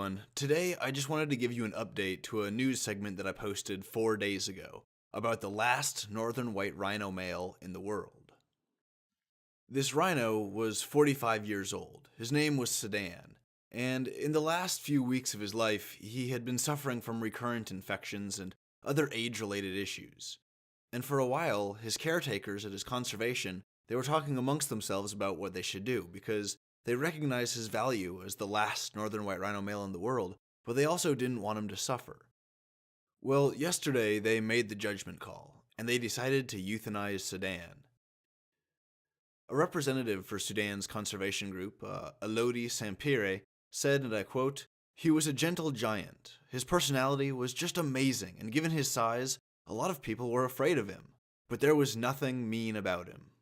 everyone. Today I just wanted to give you an update to a news segment that I posted 4 days ago about the last northern white rhino male in the world. This rhino was 45 years old. His name was Sudan, and in the last few weeks of his life he had been suffering from recurrent infections and other age-related issues. And for a while, his caretakers at his conservation, they were talking amongst themselves about what they should do, because they recognized his value as the last northern white rhino male in the world, but they also didn't want him to suffer. Well, yesterday they made the judgment call, and they decided to euthanize Sudan. A representative for Sudan's conservation group, Elodie Sampire, said, and I quote, "He was a gentle giant. His personality was just amazing, and given his size, a lot of people were afraid of him, but there was nothing mean about him."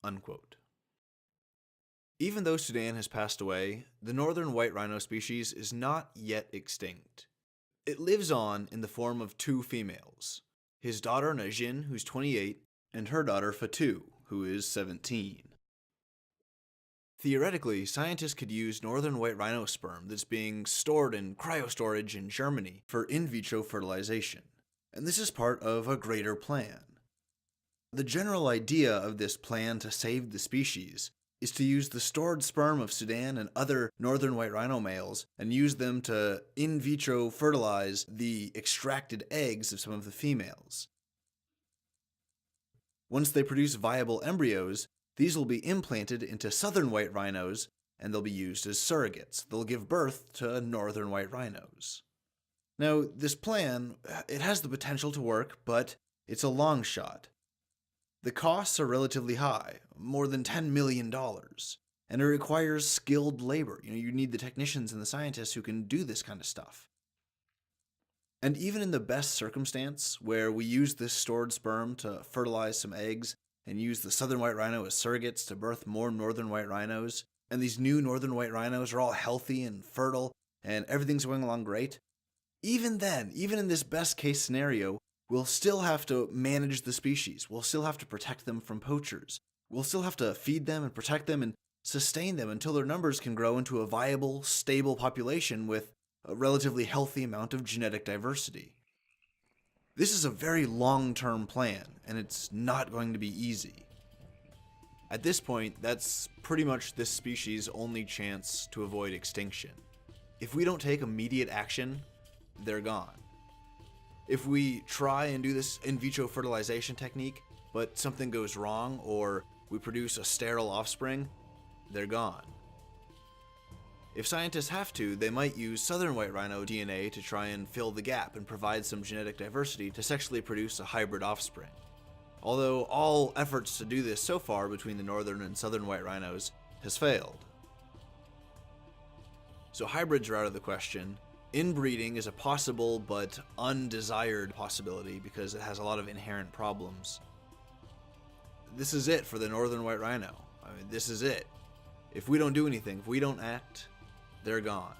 Unquote. Even though Sudan has passed away, the northern white rhino species is not yet extinct. It lives on in the form of two females, his daughter Najin, who's 28, and her daughter Fatou, who is 17. Theoretically, scientists could use northern white rhino sperm that's being stored in cryostorage in Germany for in vitro fertilization, and this is part of a greater plan. The general idea of this plan to save the species is to use the stored sperm of Sudan and other northern white rhino males and use them to in vitro fertilize the extracted eggs of some of the females. Once they produce viable embryos, these will be implanted into southern white rhinos and they'll be used as surrogates. They'll give birth to northern white rhinos. Now, this plan, it has the potential to work, but it's a long shot. The costs are relatively high, more than $10 million, and it requires skilled labor. You need the technicians and the scientists who can do this kind of stuff. And even in the best circumstance, where we use this stored sperm to fertilize some eggs and use the southern white rhino as surrogates to birth more northern white rhinos, and these new northern white rhinos are all healthy and fertile, and everything's going along great, even then, even in this best case scenario, we'll still have to manage the species. We'll still have to protect them from poachers. We'll still have to feed them and protect them and sustain them until their numbers can grow into a viable, stable population with a relatively healthy amount of genetic diversity. This is a very long-term plan, and it's not going to be easy. At this point, that's pretty much this species' only chance to avoid extinction. If we don't take immediate action, they're gone. If we try and do this in vitro fertilization technique, but something goes wrong or we produce a sterile offspring, they're gone. If scientists have to, they might use southern white rhino DNA to try and fill the gap and provide some genetic diversity to sexually produce a hybrid offspring. Although all efforts to do this so far between the northern and southern white rhinos has failed. So hybrids are out of the question. Inbreeding is a possible but undesired possibility because it has a lot of inherent problems. This is it for the northern white rhino. This is it. If we don't do anything, if we don't act, they're gone.